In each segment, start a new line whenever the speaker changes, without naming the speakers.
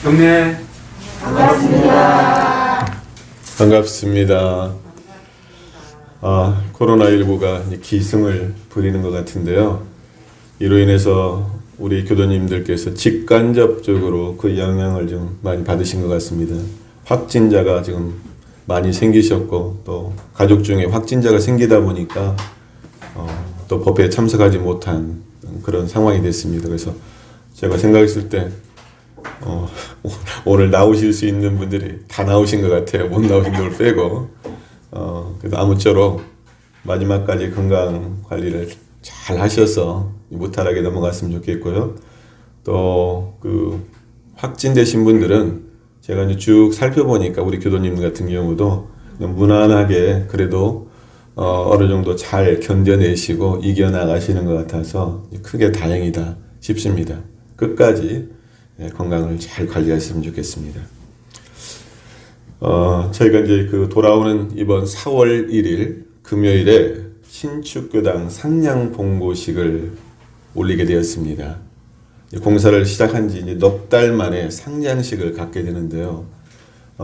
경례.
반갑습니다. 코로나19가 기승을 부리는 것 같은데요. 이로 인해서 우리 교도님들께서 직간접적으로 그 영향을 좀 많이 받으신 것 같습니다. 확진자가 지금 많이 생기셨고, 또 가족 중에 확진자가 생기다 보니까 또 법회에 참석하지 못한 그런 상황이 됐습니다. 그래서 제가 생각했을 때 오늘 나오실 수 있는 분들이 다 나오신 것 같아요. 못 나오신 걸 빼고. 그래도 아무쪼록 마지막까지 건강 관리를 잘 하셔서 무탈하게 넘어갔으면 좋겠고요. 또 그 확진되신 분들은 제가 이제 쭉 살펴보니까 우리 교도님 같은 경우도 그냥 무난하게 그래도 어느 정도 잘 견뎌내시고 이겨나가시는 것 같아서 크게 다행이다 싶습니다. 끝까지 건강을 잘 관리하셨으면 좋겠습니다. 저희가 이제 그 돌아오는 이번 4월 1일 금요일에 신축교당 상냥 봉고식을 올리게 되었습니다. 공사를 시작한 지 이제 넉 달 만에 상냥식을 갖게 되는데요.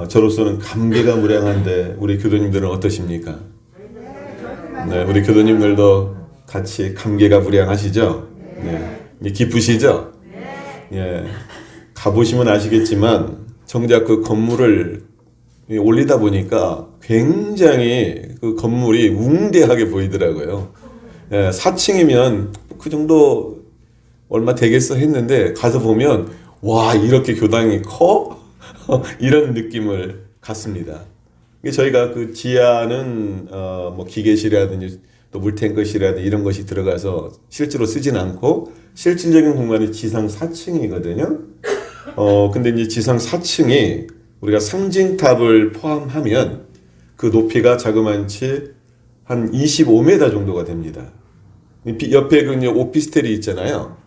저로서는 감개가 무량한데 우리 교도님들은 어떠십니까? 네, 우리 교도님들도 같이 감개가 무량하시죠? 네, 기쁘시죠? 예, 가보시면 아시겠지만 정작 그 건물을 올리다 보니까 굉장히 그 건물이 웅대하게 보이더라고요. 예, 4층이면 그 정도 얼마 되겠어 했는데 가서 보면 와, 이렇게 교당이 커? 이런 느낌을 갖습니다. 저희가 그 지하는 뭐 기계실이라든지 또 물탱크실이라든지 이런 것이 들어가서 실제로 쓰진 않고 실질적인 공간이 지상 4층이거든요. 근데 이제 지상 4층이 우리가 상징탑을 포함하면 그 높이가 자그만치 한 25m 정도가 됩니다. 옆에 그 오피스텔이 있잖아요.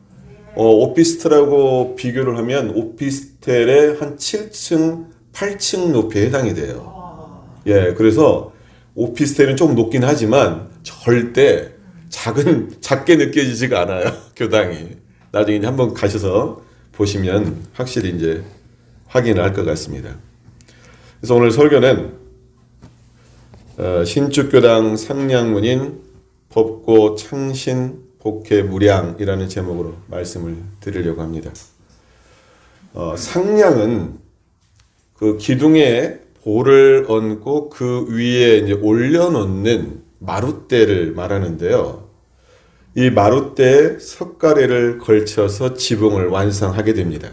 오피스텔하고 비교를 하면 오피스텔의 한 7층, 8층 높이에 해당이 돼요. 예, 그래서 오피스텔은 좀 높긴 하지만 절대 작게 느껴지지가 않아요. 교당이. 나중에 이제 한번 가셔서 보시면 확실히 이제 확인을 할 것 같습니다. 그래서 오늘 설교는 신축교당 상냥문인 법고 창신 복회 무량이라는 제목으로 말씀을 드리려고 합니다. 상냥은 그 기둥에 볼을 얹고 그 위에 이제 올려놓는 마룻대를 말하는데요. 이 마룻대에 석가래를 걸쳐서 지붕을 완성하게 됩니다.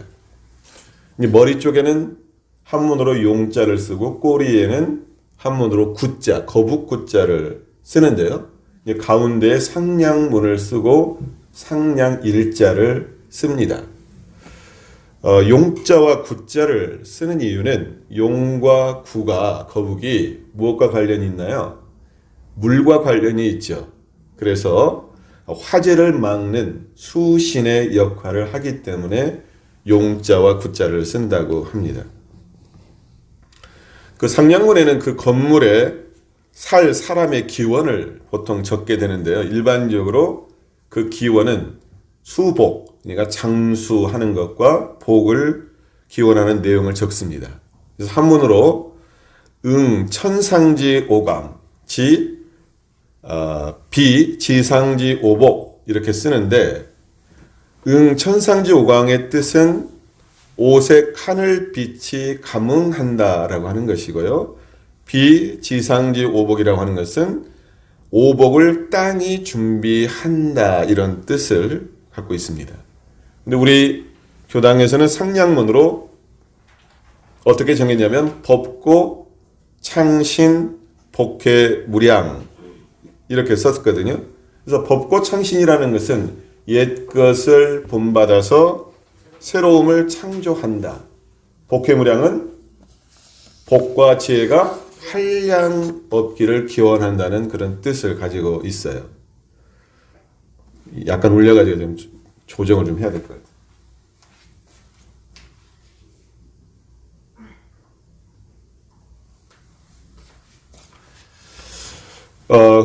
머리 쪽에는 한문으로 용자를 쓰고 꼬리에는 한문으로 구자, 거북구자를 쓰는데요. 가운데에 상냥문을 쓰고 상냥일자를 씁니다. 용자와 구자를 쓰는 이유는 용과 구가 거북이 무엇과 관련이 있나요? 물과 관련이 있죠. 그래서 화재를 막는 수신의 역할을 하기 때문에 용자와 구자를 쓴다고 합니다. 그 상냥문에는 그 건물에 살 사람의 기원을 보통 적게 되는데요. 일반적으로 그 기원은 수복, 그러니까 장수하는 것과 복을 기원하는 내용을 적습니다. 그래서 한문으로 천상지 오감, 비 지상지 오복 이렇게 쓰는데 천상지 오광의 뜻은 오색 하늘빛이 감응한다라고 하는 것이고요. 비지상지 오복이라고 하는 것은 오복을 땅이 준비한다 이런 뜻을 갖고 있습니다. 근데 우리 교당에서는 상냥문으로 어떻게 정했냐면 법고 창신 복회 무량 이렇게 썼거든요. 그래서 법고 창신이라는 것은 옛 것을 본받아서 새로움을 창조한다. 복회 무량은 복과 지혜가 한량 없기를 기원한다는 그런 뜻을 가지고 있어요. 약간 올려가지고 좀 조정을 좀 해야 될 것 같아요.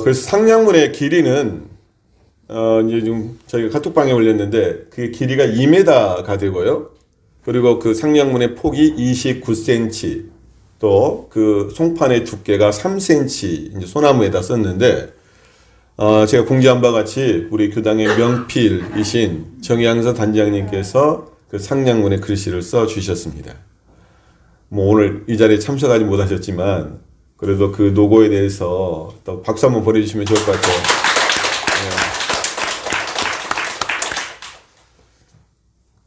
그래서 상냥문의 길이는 이제 좀 저희가 카톡방에 올렸는데 그 길이가 2m가 되고요. 그리고 그 상량문의 폭이 29cm, 또 그 송판의 두께가 3cm 이제 소나무에다 썼는데 제가 공지한 바 같이 우리 교당의 명필이신 정양서 단장님께서 그 상량문에 글씨를 써 주셨습니다. 뭐 오늘 이 자리에 참석하지 못하셨지만 그래도 그 노고에 대해서 또 박수 한번 보내주시면 좋을 것 같아요.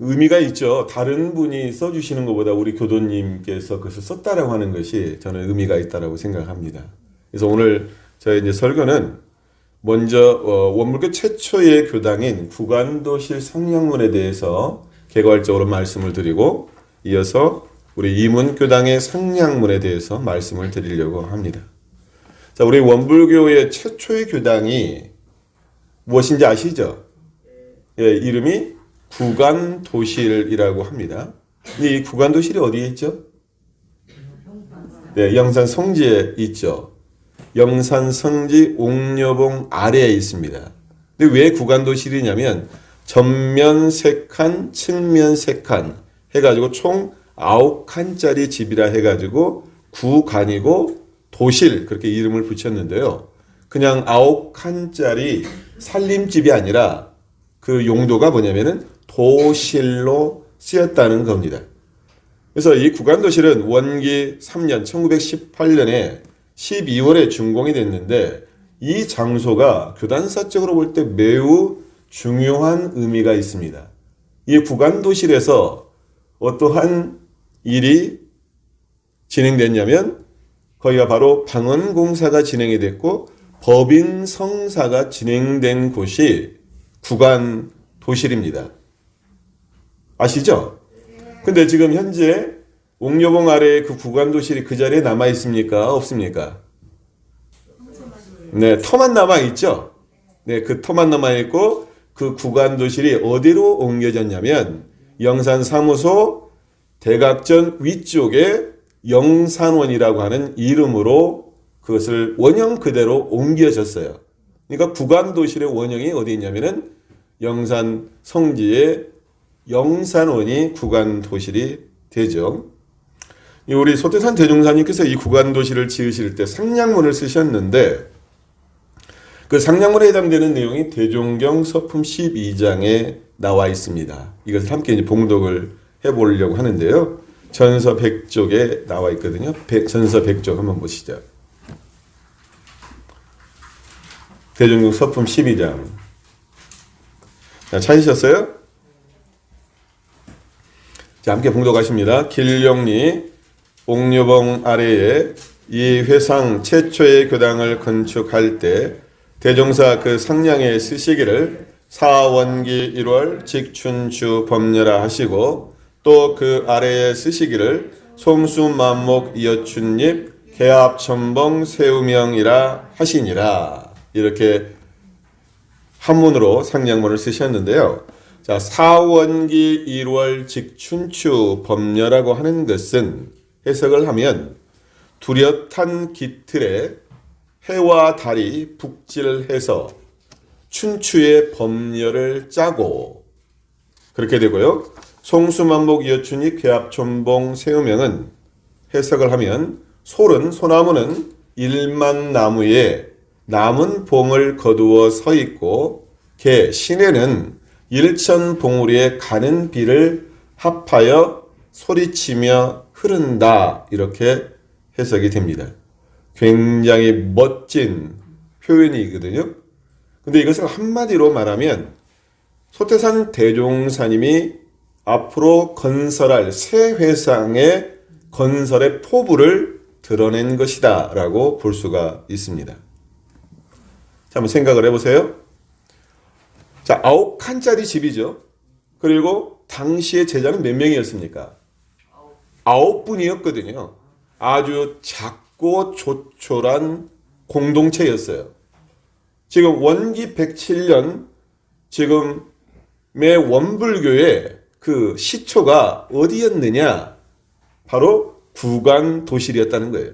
의미가 있죠. 다른 분이 써주시는 것보다 우리 교도님께서 그것을 썼다라고 하는 것이 저는 의미가 있다라고 생각합니다. 그래서 오늘 저희 이제 설교는 먼저 원불교 최초의 교당인 구간도실 상량문에 대해서 개괄적으로 말씀을 드리고 이어서 우리 이문교당의 상량문에 대해서 말씀을 드리려고 합니다. 자, 우리 원불교의 최초의 교당이 무엇인지 아시죠? 예, 이름이 구간도실이라고 합니다. 이 구간도실이 어디에 있죠? 네, 영산 성지에 있죠. 영산 성지 옥녀봉 아래에 있습니다. 근데 왜 구간도실이냐면 전면 3칸, 측면 3칸 해가지고 총 9칸짜리 집이라 해가지고 구간이고 도실 그렇게 이름을 붙였는데요. 그냥 9칸짜리 살림집이 아니라 그 용도가 뭐냐면은 도실로 쓰였다는 겁니다. 그래서 이 구간도실은 원기 3년 1918년에 12월에 준공이 됐는데 이 장소가 교단사적으로 볼 때 매우 중요한 의미가 있습니다. 이 구간도실에서 어떠한 일이 진행됐냐면 거기가 바로 방언공사가 진행이 됐고 법인성사가 진행된 곳이 구간도실입니다. 아시죠? 근데 지금 현재 옥녀봉 아래에 그 구간도실이 그 자리에 남아 있습니까? 없습니까? 네, 터만 남아 있죠? 네, 그 터만 남아 있고 그 구간도실이 어디로 옮겨졌냐면 영산 사무소 대각전 위쪽에 영산원이라고 하는 이름으로 그것을 원형 그대로 옮겨졌어요. 그러니까 구간도실의 원형이 어디 있냐면은 영산 성지의 영산원이 구간도실이 되죠. 우리 소태산 대종사님께서 이 구간도실을 지으실 때 상량문을 쓰셨는데 그 상량문에 해당되는 내용이 대종경 서품 12장에 나와 있습니다. 이것을 함께 이제 봉독을 해보려고 하는데요. 전서 100쪽에 나와 있거든요. 전서 100쪽 한번 보시죠. 대종경 서품 12장. 자, 찾으셨어요? 자, 함께 봉독하십니다. 길령리 옥녀봉 아래에 이 회상 최초의 교당을 건축할 때 대종사 그 상량에 쓰시기를 사원기 1월 직춘추 법녀라 하시고 또 그 아래에 쓰시기를 솜수만목 이어춘잎 개합천봉 세우명이라 하시니라. 이렇게 한문으로 상량문을 쓰셨는데요. 자, 사원기 1월 직춘추 법녀라고 하는 것은 해석을 하면 뚜렷한 기틀에 해와 달이 북질해서 춘추의 법녀를 짜고 그렇게 되고요. 송수만목 이어춘이 괴합촌봉 세우명은 해석을 하면 소나무는 일만나무에 남은 봉을 거두어 서 있고 시내는 일천봉우리에 가는 비를 합하여 소리치며 흐른다. 이렇게 해석이 됩니다. 굉장히 멋진 표현이거든요. 근데 이것을 한마디로 말하면 소태산 대종사님이 앞으로 건설할 새 회상의 건설의 포부를 드러낸 것이다 라고 볼 수가 있습니다. 자, 한번 생각을 해보세요. 자, 9칸짜리 집이죠. 그리고 당시의 제자는 몇 명이었습니까? 9분이었거든요. 아주 작고 조촐한 공동체였어요. 지금 원기 107년 지금의 원불교의 그 시초가 어디였느냐? 바로 구간도실이었다는 거예요.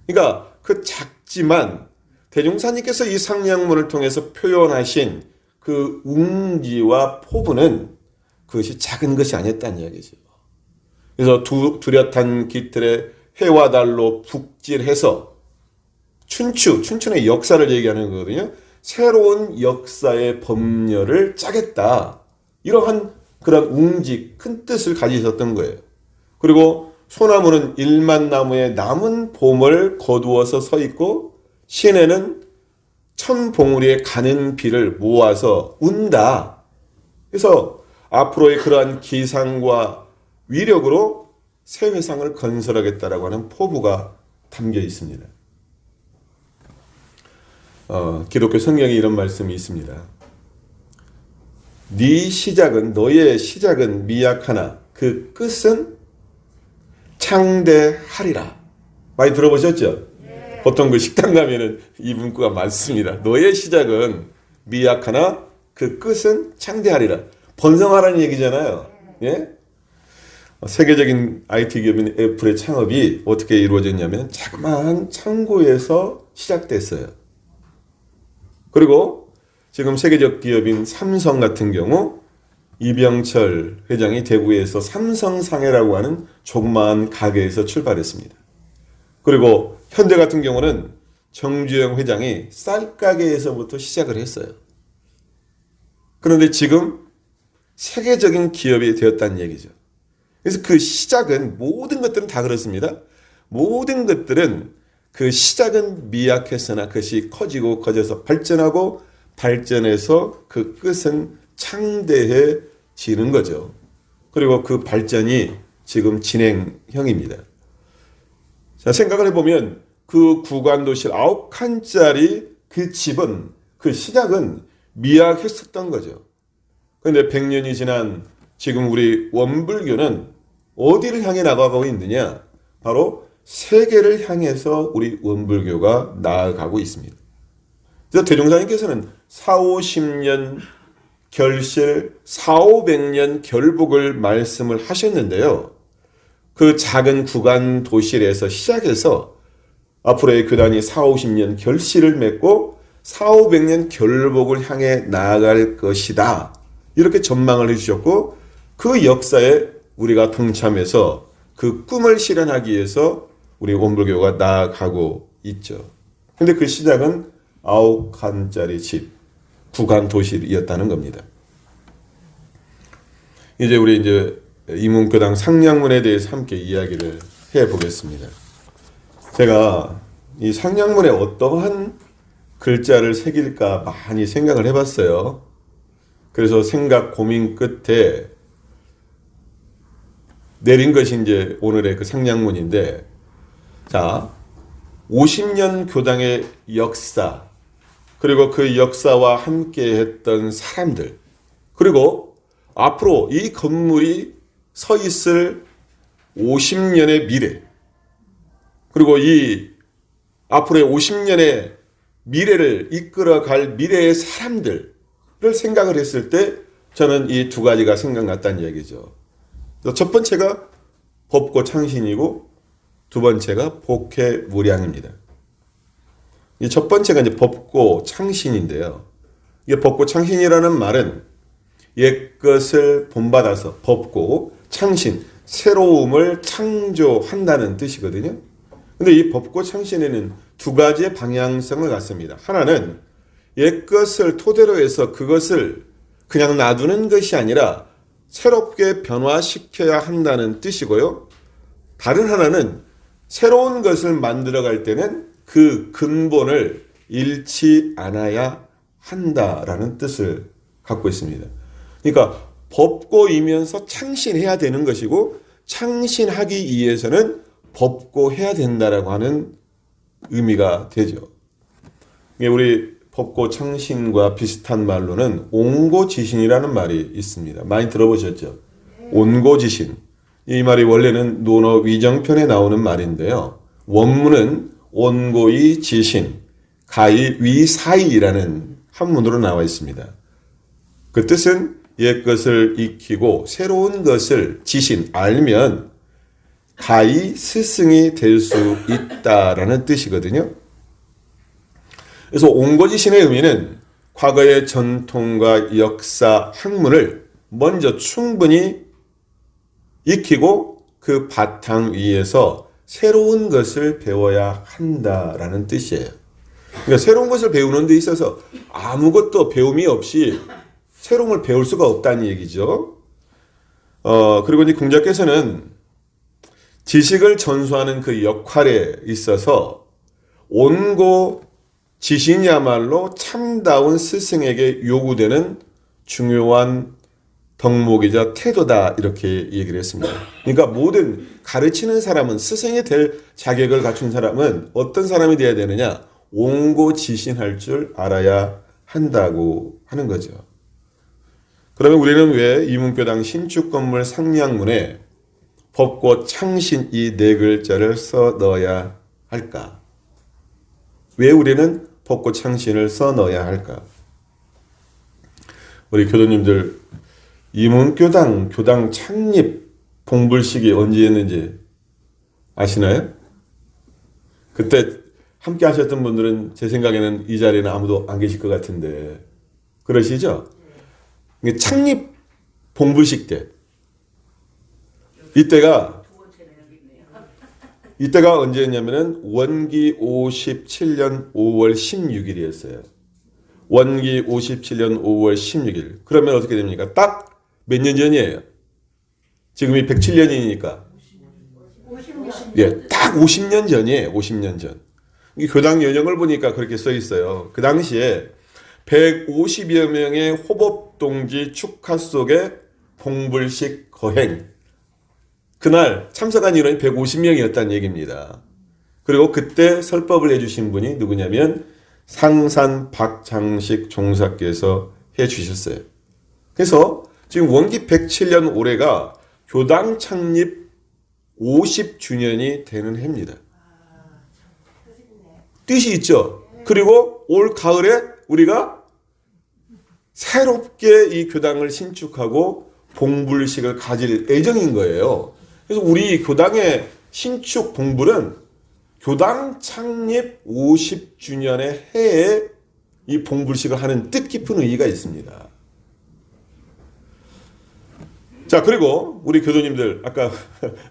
그러니까 그 작지만 대종사님께서 이 상량문을 통해서 표현하신 그 웅지와 포부는 그것이 작은 것이 아니었다는 이야기죠. 그래서 뚜렷한 깃털에 해와 달로 북질해서 춘추의 역사를 얘기하는 거거든요. 새로운 역사의 법률을 짜겠다. 이러한 그런 웅직 큰 뜻을 가지셨던 거예요. 그리고 소나무는 일만나무에 남은 봄을 거두어서 서 있고 시내는 천봉우리에 가는 비를 모아서 운다. 그래서 앞으로의 그러한 기상과 위력으로 새 회상을 건설하겠다라고 하는 포부가 담겨 있습니다. 기독교 성경에 이런 말씀이 있습니다. 너의 시작은 미약하나 그 끝은 창대하리라. 많이 들어보셨죠? 네. 보통 그 식당 가면은 이 문구가 많습니다. 너의 시작은 미약하나 그 끝은 창대하리라. 번성하라는 얘기잖아요. 예? 세계적인 IT 기업인 애플의 창업이 어떻게 이루어졌냐면 자그마한 창고에서 시작됐어요. 그리고 지금 세계적 기업인 삼성 같은 경우 이병철 회장이 대구에서 삼성상해라고 하는 조그마한 가게에서 출발했습니다. 그리고 현대 같은 경우는 정주영 회장이 쌀가게에서부터 시작을 했어요. 그런데 지금 세계적인 기업이 되었다는 얘기죠. 그래서 그 시작은 모든 것들은 다 그렇습니다. 모든 것들은 그 시작은 미약했으나 그것이 커지고 커져서 발전하고 발전해서 그 끝은 창대해지는 거죠. 그리고 그 발전이 지금 진행형입니다. 자, 생각을 해보면 그 구간도실 9칸짜리 그 집은 그 시작은 미약했었던 거죠. 그런데 100년이 지난 지금 우리 원불교는 어디를 향해 나아가고 있느냐? 바로 세계를 향해서 우리 원불교가 나아가고 있습니다. 그래서 대종사님께서는 450년 결실, 4,500년 결복을 말씀을 하셨는데요. 그 작은 구간 도실에서 시작해서 앞으로의 교단이 4,50년 결실을 맺고 4,500년 결복을 향해 나아갈 것이다. 이렇게 전망을 해주셨고 그 역사에 우리가 동참해서 그 꿈을 실현하기 위해서 우리 원불교가 나아가고 있죠. 근데 그 시작은 9칸짜리 집, 구간 도실이었다는 겁니다. 이제 우리 이문교당 상량문에 대해서 함께 이야기를 해보겠습니다. 제가 이 상량문에 어떠한 글자를 새길까 많이 생각을 해봤어요. 그래서 생각 고민 끝에 내린 것이 이제 오늘의 그 상량문인데, 자, 50년 교당의 역사, 그리고 그 역사와 함께 했던 사람들, 그리고 앞으로 이 건물이 서 있을 50년의 미래, 그리고 이 앞으로의 50년의 미래를 이끌어갈 미래의 사람들을 생각을 했을 때 저는 이 두 가지가 생각났다는 얘기죠. 첫 번째가 법고 창신이고 두 번째가 복회무량입니다. 이 첫 번째가 이제 법고 창신인데요. 이게 법고 창신이라는 말은 옛것을 본받아서 법고 창신, 새로움을 창조한다는 뜻이거든요. 근데 이 법고 창신에는 두 가지의 방향성을 갖습니다. 하나는 옛것을 토대로 해서 그것을 그냥 놔두는 것이 아니라 새롭게 변화시켜야 한다는 뜻이고요. 다른 하나는 새로운 것을 만들어갈 때는 그 근본을 잃지 않아야 한다라는 뜻을 갖고 있습니다. 그러니까 법고이면서 창신해야 되는 것이고 창신하기 위해서는 법고해야 된다라고 하는 의미가 되죠. 우리 법고 창신과 비슷한 말로는 온고지신이라는 말이 있습니다. 많이 들어보셨죠? 온고지신. 이 말이 원래는 논어 위정편에 나오는 말인데요. 원문은 온고이 지신, 가이 위사이라는 한문으로 나와 있습니다. 그 뜻은 옛 것을 익히고 새로운 것을 지신, 알면 가히 스승이 될 수 있다라는 뜻이거든요. 그래서 온고지신의 의미는 과거의 전통과 역사, 학문을 먼저 충분히 익히고 그 바탕 위에서 새로운 것을 배워야 한다라는 뜻이에요. 그러니까 새로운 것을 배우는 데 있어서 아무것도 배움이 없이 새로운 걸 배울 수가 없다는 얘기죠. 그리고 이제 공자께서는 지식을 전수하는 그 역할에 있어서 온고 지신이야말로 참다운 스승에게 요구되는 중요한 덕목이자 태도다 이렇게 얘기를 했습니다. 그러니까 모든 가르치는 사람은 스승이 될 자격을 갖춘 사람은 어떤 사람이 되어야 되느냐? 온고지신할 줄 알아야 한다고 하는 거죠. 그러면 우리는 왜 이문교당 신축건물 상량문에 법고 창신 이 네 글자를 써 넣어야 할까? 왜 우리는 법고 창신을 써 넣어야 할까? 우리 교도님들 이문교당 교당 창립 봉불식이 언제였는지 아시나요? 그때 함께 하셨던 분들은 제 생각에는 이 자리에는 아무도 안 계실 것 같은데 그러시죠? 창립 봉불식 때 이때가 언제였냐면은 원기 57년 5월 16일이었어요. 원기 57년 5월 16일. 그러면 어떻게 됩니까? 딱 몇 년 전이에요? 지금이 107년이니까. 예, 딱 50년 전이에요. 50년 전. 이 교당 연영을 보니까 그렇게 써 있어요. 그 당시에 150여 명의 호법동지 축하 속에 봉불식 거행. 그날 참석한 인원이 150명이었다는 얘기입니다. 그리고 그때 설법을 해주신 분이 누구냐면 상산 박장식 종사께서 해주셨어요. 그래서 지금 원기 107년 올해가 교당 창립 50주년이 되는 해입니다. 뜻이 있죠. 그리고 올 가을에 우리가 새롭게 이 교당을 신축하고 봉불식을 가질 예정인 거예요. 그래서 우리 교당의 신축 봉불은 교당 창립 50주년의 해에 이 봉불식을 하는 뜻깊은 의의가 있습니다. 자, 그리고 우리 교도님들 아까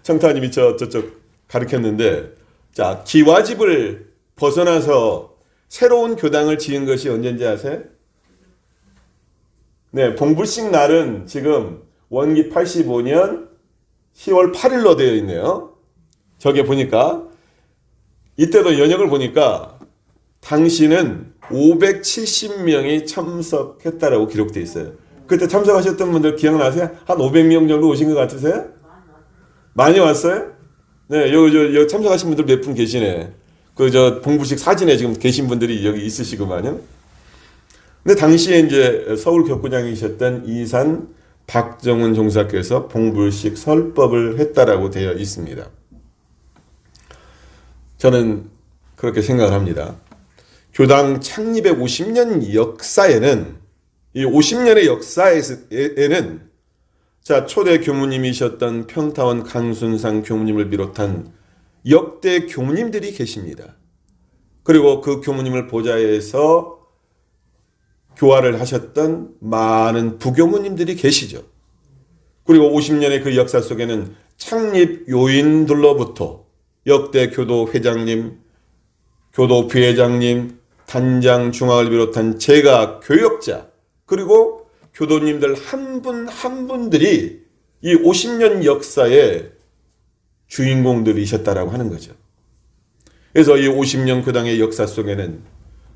청타님이 저쪽 가르쳤는데 자, 기와집을 벗어나서 새로운 교당을 지은 것이 언제인지 아세요? 네, 봉불식 날은 지금 원기 85년 10월 8일로 되어 있네요. 저게 보니까 이때도 연역을 보니까 당시는 570명이 참석했다라고 기록되어 있어요. 그때 참석하셨던 분들 기억나세요? 한 500명 정도 오신 것 같으세요? 많이 왔어요? 네, 여기 참석하신 분들 몇 분 계시네. 봉불식 사진에 지금 계신 분들이 여기 있으시구만요. 근데 당시에 이제 서울 격구장이셨던 이산 박정훈 종사께서 봉불식 설법을 했다라고 되어 있습니다. 저는 그렇게 생각을 합니다. 교당 창립의 50년 역사에는 이 50년의 역사에는 자, 초대 교무님이셨던 평타원 강순상 교무님을 비롯한 역대 교무님들이 계십니다. 그리고 그 교무님을 보좌해서 교화를 하셨던 많은 부교무님들이 계시죠. 그리고 50년의 그 역사 속에는 창립 요인들로부터 역대 교도 회장님, 교도 부회장님, 단장 중학을 비롯한 제가 교역자 그리고 교도님들 한 분 한 분들이 이 50년 역사의 주인공들이셨다라고 하는 거죠. 그래서 이 50년 교당의 역사 속에는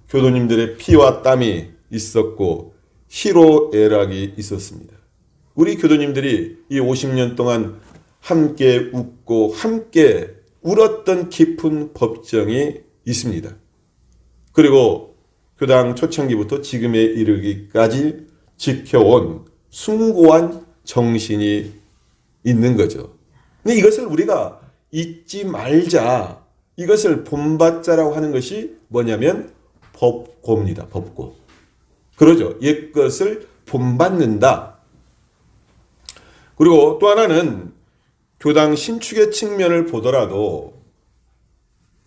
교도님들의 피와 땀이 있었고 희로애락이 있었습니다. 우리 교도님들이 이 50년 동안 함께 웃고 함께 울었던 깊은 법정이 있습니다. 그리고 교당 초창기부터 지금에 이르기까지 지켜온 숭고한 정신이 있는 거죠. 근데 이것을 우리가 잊지 말자. 이것을 본받자라고 하는 것이 뭐냐면 법고입니다. 법고. 그러죠. 옛것을 본받는다. 그리고 또 하나는 교당 신축의 측면을 보더라도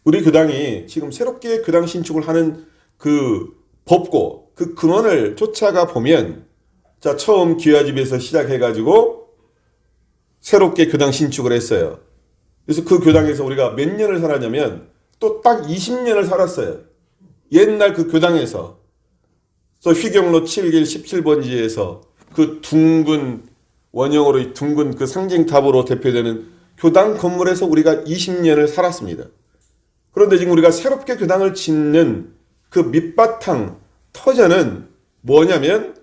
우리 교당이 지금 새롭게 교당 신축을 하는 그 법고 그 근원을 쫓아가 보면 자, 처음 기와집에서 시작해가지고 새롭게 교당 신축을 했어요. 그래서 그 교당에서 우리가 몇 년을 살았냐면 또 딱 20년을 살았어요. 옛날 그 교당에서. 그래서 휘경로 7길 17번지에서 그 둥근 원형으로 둥근 그 상징탑으로 대표되는 교당 건물에서 우리가 20년을 살았습니다. 그런데 지금 우리가 새롭게 교당을 짓는 그 밑바탕 터전은 뭐냐면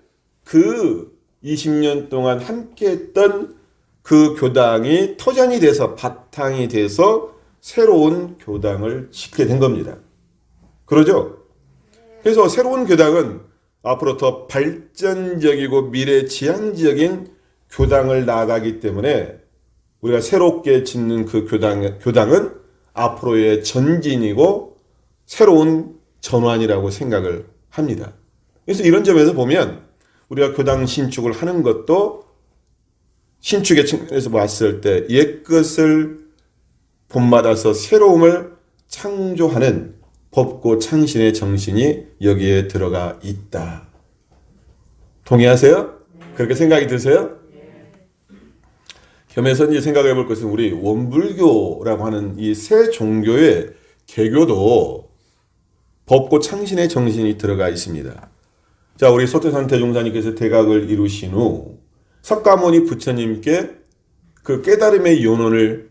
그 20년 동안 함께 했던 그 교당이 터전이 돼서 바탕이 돼서 새로운 교당을 짓게 된 겁니다. 그러죠? 그래서 새로운 교당은 앞으로 더 발전적이고 미래지향적인 교당을 나아가기 때문에 우리가 새롭게 짓는 그 교당은 앞으로의 전진이고 새로운 전환이라고 생각을 합니다. 그래서 이런 점에서 보면 우리가 교당 신축을 하는 것도 신축의 측면에서 봤을 때 옛것을 본받아서 새로움을 창조하는 법고 창신의 정신이 여기에 들어가 있다. 동의하세요? 그렇게 생각이 드세요? 겸해서 이제 생각해 볼 것은 우리 원불교라고 하는 이 새 종교의 개교도 법고 창신의 정신이 들어가 있습니다. 자, 우리 소태산 대종사님께서 대각을 이루신 후 석가모니 부처님께 그 깨달음의 요원을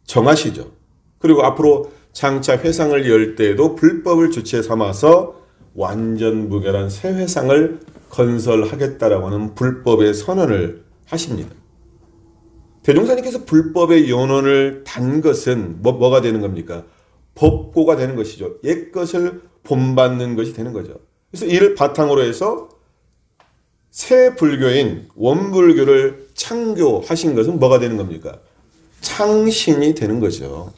정하시죠. 그리고 앞으로 장차 회상을 열 때에도 불법을 주체 삼아서 완전 무결한 새 회상을 건설하겠다라고 하는 불법의 선언을 하십니다. 대종사님께서 불법의 연원을 단 것은 뭐가 되는 겁니까? 법고가 되는 것이죠. 옛것을 본받는 것이 되는 거죠. 그래서 이를 바탕으로 해서 새 불교인 원불교를 창교하신 것은 뭐가 되는 겁니까? 창신이 되는 거죠.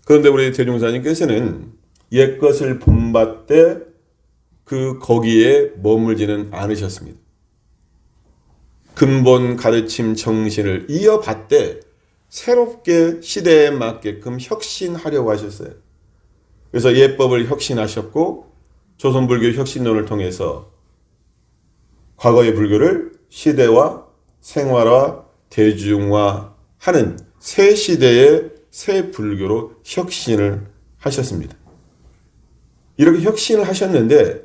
그런데 우리 대종사님께서는 옛것을 본받되 거기에 머물지는 않으셨습니다. 근본 가르침 정신을 이어받되 새롭게 시대에 맞게끔 혁신하려고 하셨어요. 그래서 예법을 혁신하셨고 조선불교 혁신론을 통해서 과거의 불교를 시대화, 생활화, 대중화하는 새 시대의 새 불교로 혁신을 하셨습니다. 이렇게 혁신을 하셨는데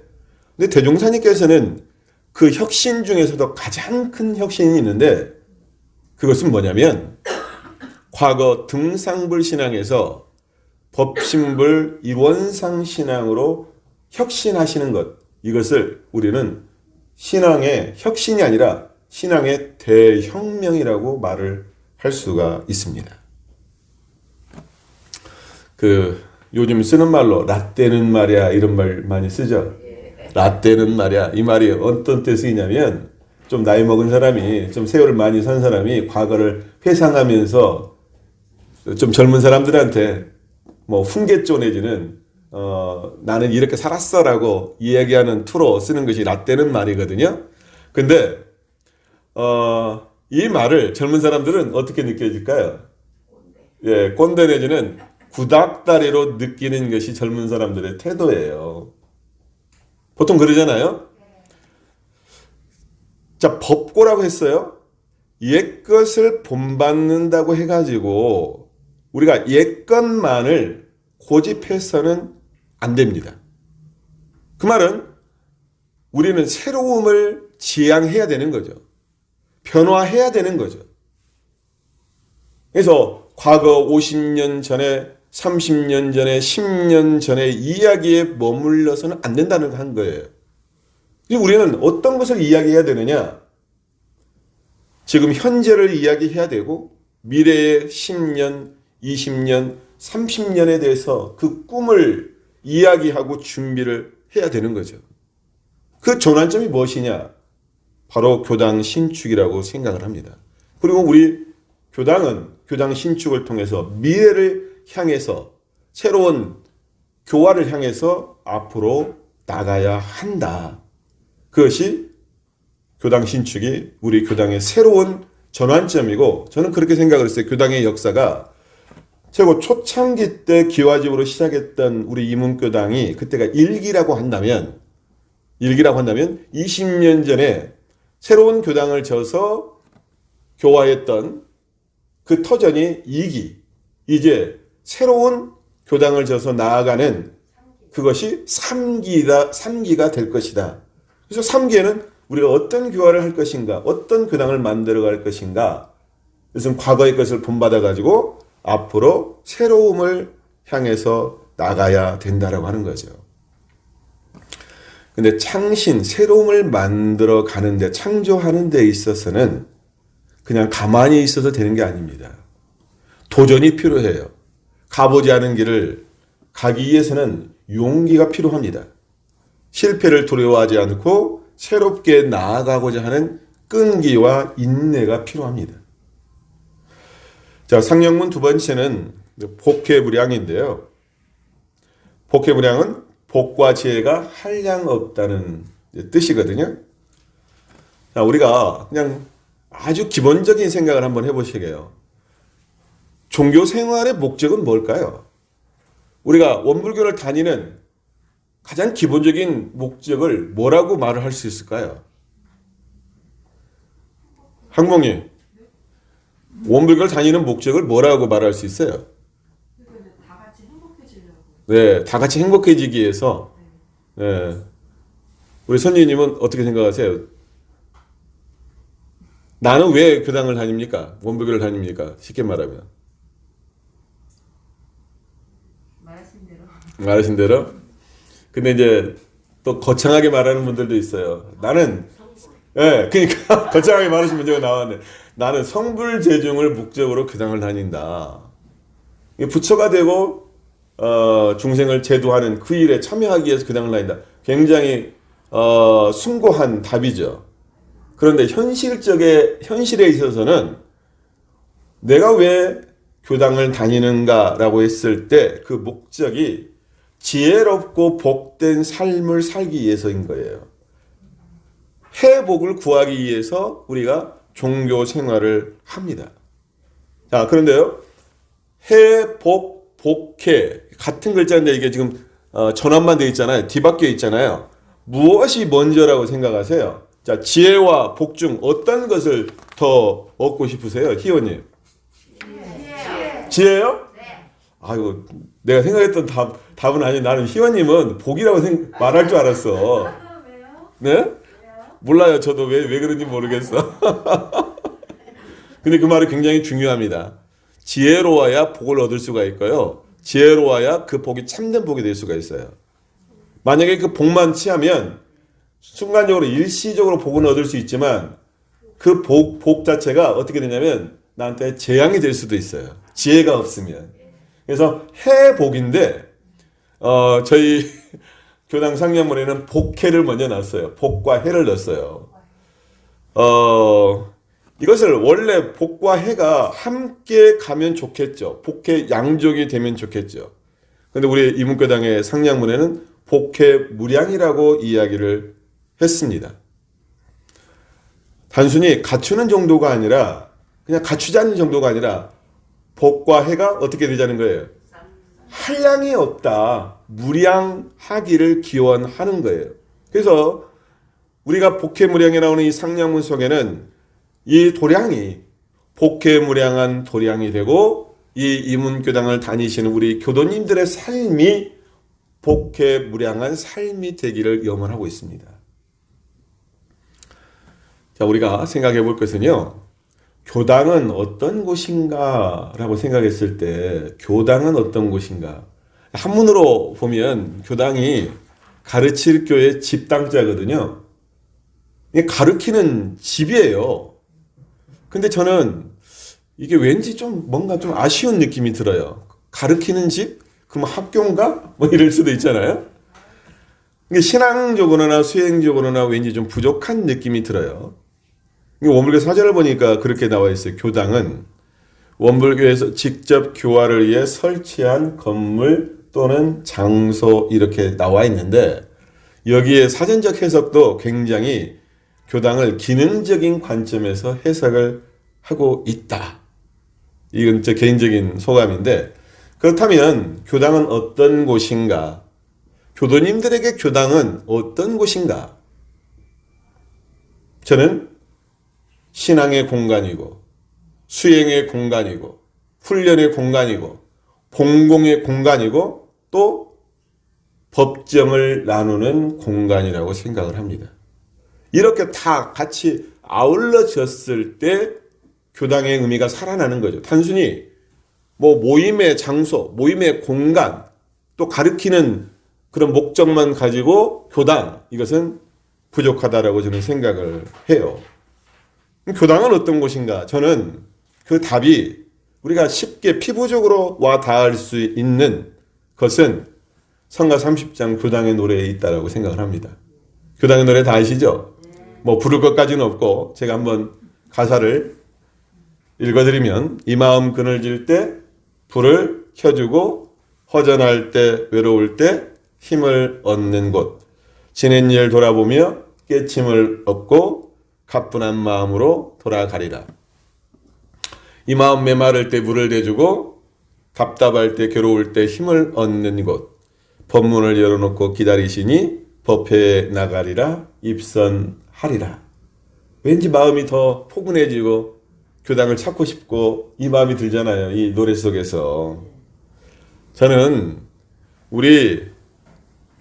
근데 대종사님께서는 그 혁신 중에서도 가장 큰 혁신이 있는데 그것은 뭐냐면 과거 등상불 신앙에서 법신불 일원상 신앙으로 혁신하시는 것, 이것을 우리는 신앙의 혁신이 아니라 신앙의 대혁명이라고 말을 할 수가 있습니다. 요즘 쓰는 말로 라떼는 말이야 이런 말 많이 쓰죠. 라떼는 말이야. 이 말이 어떤 뜻이냐면 좀 나이 먹은 사람이 좀 세월을 많이 산 사람이 과거를 회상하면서 좀 젊은 사람들한테 뭐 훈계조 내지는 나는 이렇게 살았어라고 이야기하는 투로 쓰는 것이 라떼는 말이거든요. 근데 이 말을 젊은 사람들은 어떻게 느껴질까요? 예, 꼰대 내지는 구닥다리로 느끼는 것이 젊은 사람들의 태도예요. 보통 그러잖아요. 자, 법고라고 했어요. 옛것을 본받는다고 해가지고 우리가 옛것만을 고집해서는 안 됩니다. 그 말은 우리는 새로움을 지향해야 되는 거죠. 변화해야 되는 거죠. 그래서 과거 50년 전에 30년 전에 10년 전에 이야기에 머물러서는 안 된다는 한 거예요. 우리는 어떤 것을 이야기해야 되느냐? 지금 현재를 이야기해야 되고 미래의 10년, 20년, 30년에 대해서 그 꿈을 이야기하고 준비를 해야 되는 거죠. 그 전환점이 무엇이냐? 바로 교당 신축이라고 생각을 합니다. 그리고 우리 교당은 교당 신축을 통해서 미래를 향해서 새로운 교화를 향해서 앞으로 나가야 한다. 그것이 교당 신축이 우리 교당의 새로운 전환점이고 저는 그렇게 생각을 했어요. 교당의 역사가 최고 초창기 때 기와집으로 시작했던 우리 이문교당이 그때가 일기라고 한다면 20년 전에 새로운 교당을 져서 교화했던 그 터전이 2기, 이제 새로운 교당을 져서 나아가는 그것이 3기가 될 것이다. 그래서 3기에는 우리가 어떤 교화를 할 것인가, 어떤 교당을 만들어 갈 것인가, 이것은 과거의 것을 본받아 가지고 앞으로 새로움을 향해서 나가야 된다라고 하는 거죠. 근데 창신, 새로움을 만들어 가는데, 창조하는 데 있어서는 그냥 가만히 있어도 되는 게 아닙니다. 도전이 필요해요. 가보지 않은 길을 가기 위해서는 용기가 필요합니다. 실패를 두려워하지 않고 새롭게 나아가고자 하는 끈기와 인내가 필요합니다. 자, 상령문 두 번째는 복회무량인데요. 복회무량은 복과 지혜가 한량 없다는 뜻이거든요. 자, 우리가 그냥 아주 기본적인 생각을 한번 해보시게요. 종교 생활의 목적은 뭘까요? 우리가 원불교를 다니는 가장 기본적인 목적을 뭐라고 말을 할 수 있을까요? 항몽이 원불교를 다니는 목적을 뭐라고 말할 수 있어요?
다 같이 행복해지려고.
네, 다 같이 행복해지기 위해서. 네. 우리 선생님은 어떻게 생각하세요? 나는 왜 교당을 다닙니까? 원불교를 다닙니까? 쉽게 말하면. 말하신 대로. 근데 이제 또 거창하게 말하는 분들도 있어요. 나는, 예, 그러니까 거창하게 말하신 문제가 나왔네. 나는 성불재중을 목적으로 교당을 다닌다. 부처가 되고 중생을 제도하는 그 일에 참여하기 위해서 교당을 다닌다. 굉장히 숭고한 답이죠. 그런데 현실에 있어서는 내가 왜 교당을 다니는가라고 했을 때 그 목적이 지혜롭고 복된 삶을 살기 위해서인 거예요. 회복을 구하기 위해서 우리가 종교 생활을 합니다. 자, 그런데요. 회복, 복회 같은 글자인데 이게 지금 전환만 되어 있잖아요. 뒤바뀌어 있잖아요. 무엇이 먼저라고 생각하세요? 자, 지혜와 복 중 어떤 것을 더 얻고 싶으세요? 희원님. 지혜요? 네. 아이고, 내가 생각했던 답은 아니. 나는 희원님은 복이라고 말할 줄 알았어.
왜요?
네? 몰라요. 저도 왜 그런지 모르겠어. 근데 그 말이 굉장히 중요합니다. 지혜로워야 복을 얻을 수가 있고요. 지혜로워야 그 복이 참된 복이 될 수가 있어요. 만약에 그 복만 취하면 순간적으로 일시적으로 복은 얻을 수 있지만 그 복 자체가 어떻게 되냐면 나한테 재앙이 될 수도 있어요. 지혜가 없으면. 그래서 해복인데 저희 교당 상령문에는 복해를 먼저 놨어요. 복과 해를 넣었어요. 이것을 원래 복과 해가 함께 가면 좋겠죠. 복해 양족이 되면 좋겠죠. 그런데 우리 이문교당의 상령문에는 복해 무량이라고 이야기를 했습니다. 단순히 갖추는 정도가 아니라 그냥 갖추지 않는 정도가 아니라 복과 해가 어떻게 되자는 거예요? 한량이 없다. 무량하기를 기원하는 거예요. 그래서 우리가 복해무량에 나오는 이 상량문 속에는 이 도량이 복해무량한 도량이 되고 이 이문교당을 다니시는 우리 교도님들의 삶이 복해무량한 삶이 되기를 염원하고 있습니다. 자, 우리가 생각해 볼 것은요. 교당은 어떤 곳인가 라고 생각했을 때 교당은 어떤 곳인가. 한문으로 보면 교당이 가르칠 교의 집당자거든요. 가르치는 집이에요. 근데 저는 이게 왠지 좀 뭔가 좀 아쉬운 느낌이 들어요. 가르치는 집? 그럼 학교인가? 뭐 이럴 수도 있잖아요. 신앙적으로나 수행적으로나 왠지 좀 부족한 느낌이 들어요. 원불교 사전을 보니까 그렇게 나와 있어요. 교당은 원불교에서 직접 교화를 위해 설치한 건물 또는 장소 이렇게 나와 있는데 여기에 사전적 해석도 굉장히 교당을 기능적인 관점에서 해석을 하고 있다. 이건 제 개인적인 소감인데 그렇다면 교당은 어떤 곳인가? 교도님들에게 교당은 어떤 곳인가? 저는 신앙의 공간이고 수행의 공간이고 훈련의 공간이고 공공의 공간이고 또 법정을 나누는 공간이라고 생각을 합니다. 이렇게 다 같이 아울러졌을 때 교당의 의미가 살아나는 거죠. 단순히 모임의 장소, 모임의 공간, 또 가르치는 그런 목적만 가지고 교당, 이것은 부족하다라고 저는 생각을 해요. 교당은 어떤 곳인가? 저는 그 답이 우리가 쉽게 피부적으로 와 닿을 수 있는 것은 성가 30장 교당의 노래에 있다라고 생각을 합니다. 교당의 노래 다 아시죠? 부를 것까지는 없고 제가 한번 가사를 읽어드리면 이 마음 그늘질 때 불을 켜주고 허전할 때 외로울 때 힘을 얻는 곳 지낸 일 돌아보며 깨침을 얻고 가뿐한 마음으로 돌아가리라. 이 마음 메마를 때 물을 대주고 답답할 때 괴로울 때 힘을 얻는 곳 법문을 열어놓고 기다리시니 법회에 나가리라 입선하리라. 왠지 마음이 더 포근해지고 교당을 찾고 싶고 이 마음이 들잖아요. 이 노래 속에서. 저는 우리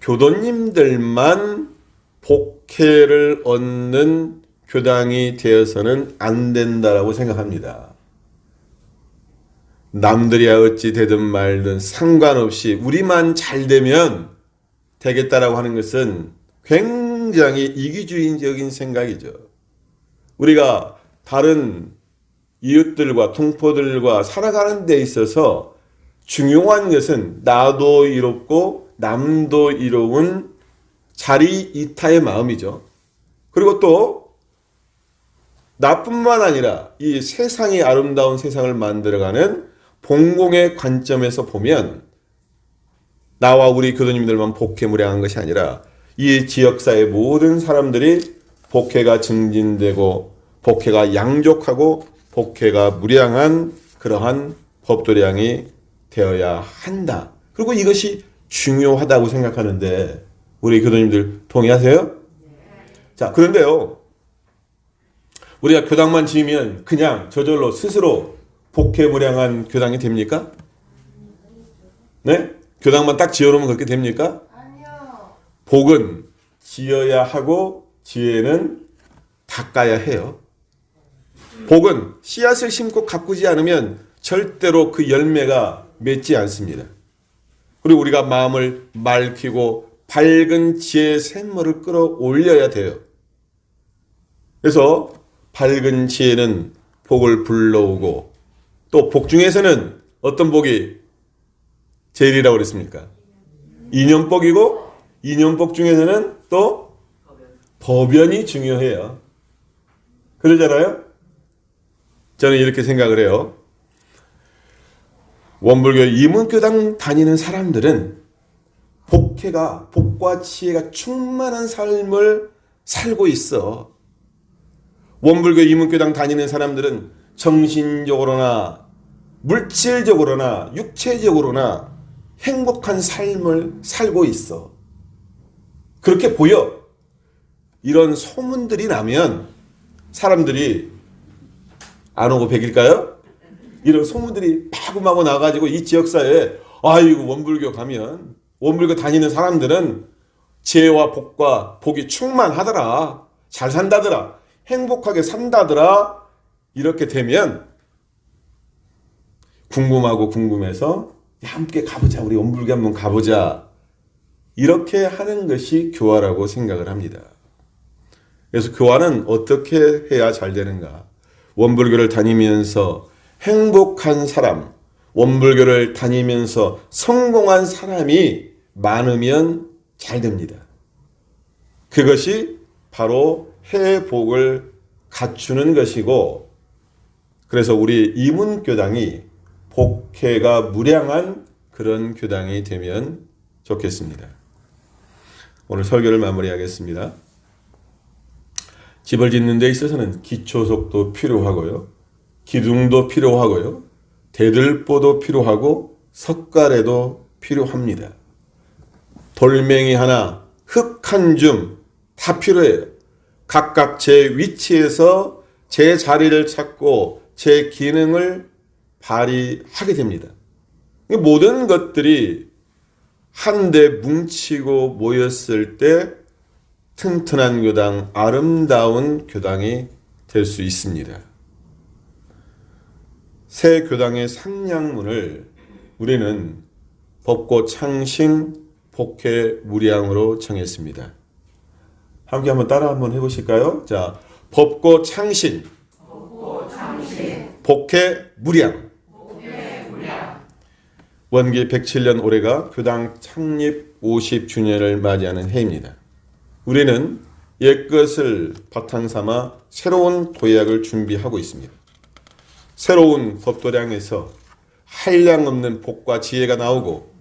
교도님들만 복혜를 얻는 교당이 되어서는 안 된다라고 생각합니다. 남들이야 어찌 되든 말든 상관없이 우리만 잘 되면 되겠다라고 하는 것은 굉장히 이기주의적인 생각이죠. 우리가 다른 이웃들과 동포들과 살아가는 데 있어서 중요한 것은 나도 이롭고 남도 이로운 자리이타의 마음이죠. 그리고 또 나뿐만 아니라 이 세상이 아름다운 세상을 만들어가는 봉공의 관점에서 보면 나와 우리 교도님들만 복혜무량한 것이 아니라 이 지역사의 모든 사람들이 복혜가 증진되고 복혜가 양족하고 복혜가 무량한 그러한 법도량이 되어야 한다. 그리고 이것이 중요하다고 생각하는데 우리 교도님들 동의하세요? 자, 그런데요. 우리가 교당만 지으면 그냥 저절로 스스로 복혜무량한 교당이 됩니까? 네? 교당만 딱 지어놓으면 그렇게 됩니까?
아니요.
복은 지어야 하고 지혜는 닦아야 해요. 복은 씨앗을 심고 가꾸지 않으면 절대로 그 열매가 맺지 않습니다. 그리고 우리가 마음을 맑히고 밝은 지혜의 샘물을 끌어올려야 돼요. 그래서 밝은 지혜는 복을 불러오고 또 복 중에서는 어떤 복이 제일이라고 그랬습니까? 인연복이고 인연복 중에서는 또 법연이 중요해요. 그러잖아요? 저는 이렇게 생각을 해요. 원불교 이문교당 다니는 사람들은 복과 지혜가 충만한 삶을 살고 있어. 원불교 이문교당 다니는 사람들은 정신적으로나 물질적으로나 육체적으로나 행복한 삶을 살고 있어. 그렇게 보여. 이런 소문들이 나면 사람들이 안 오고 백일까요? 이런 소문들이 마구마구 나가지고 이 지역사회에 아이고 원불교 가면 원불교 다니는 사람들은 지혜와 복과 복이 충만하더라. 잘 산다더라. 행복하게 산다더라. 이렇게 되면 궁금하고 궁금해서 함께 가보자. 우리 원불교 한번 가보자. 이렇게 하는 것이 교화라고 생각을 합니다. 그래서 교화는 어떻게 해야 잘 되는가? 원불교를 다니면서 행복한 사람, 원불교를 다니면서 성공한 사람이 많으면 잘 됩니다. 그것이 바로 해복을 갖추는 것이고, 그래서 우리 이문교당이 복혜가 무량한 그런 교당이 되면 좋겠습니다. 오늘 설교를 마무리하겠습니다. 집을 짓는 데 있어서는 기초석도 필요하고요. 기둥도 필요하고요. 대들보도 필요하고 석가래도 필요합니다. 돌멩이 하나, 흙 한 줌 다 필요해요. 각각 제 위치에서 제 자리를 찾고 제 기능을 발휘하게 됩니다. 모든 것들이 한데 뭉치고 모였을 때 튼튼한 교당, 아름다운 교당이 될 수 있습니다. 새 교당의 상량문을 우리는 법고 창신 복회 무량으로 정했습니다. 함께 한번 따라 한번 해보실까요? 자, 법고 창신, 복회 무량. 원기 107년 올해가 교당 창립 50주년을 맞이하는 해입니다. 우리는 옛것을 바탕 삼아 새로운 도약을 준비하고 있습니다. 새로운 법도량에서 한량없는 복과 지혜가 나오고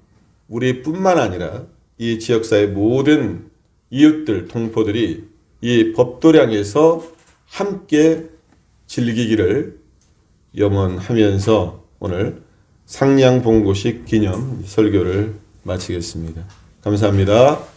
우리뿐만 아니라 이 지역사의 모든 이웃들, 동포들이 이 법도량에서 함께 즐기기를 염원하면서 오늘 상량봉고식 기념 설교를 마치겠습니다. 감사합니다.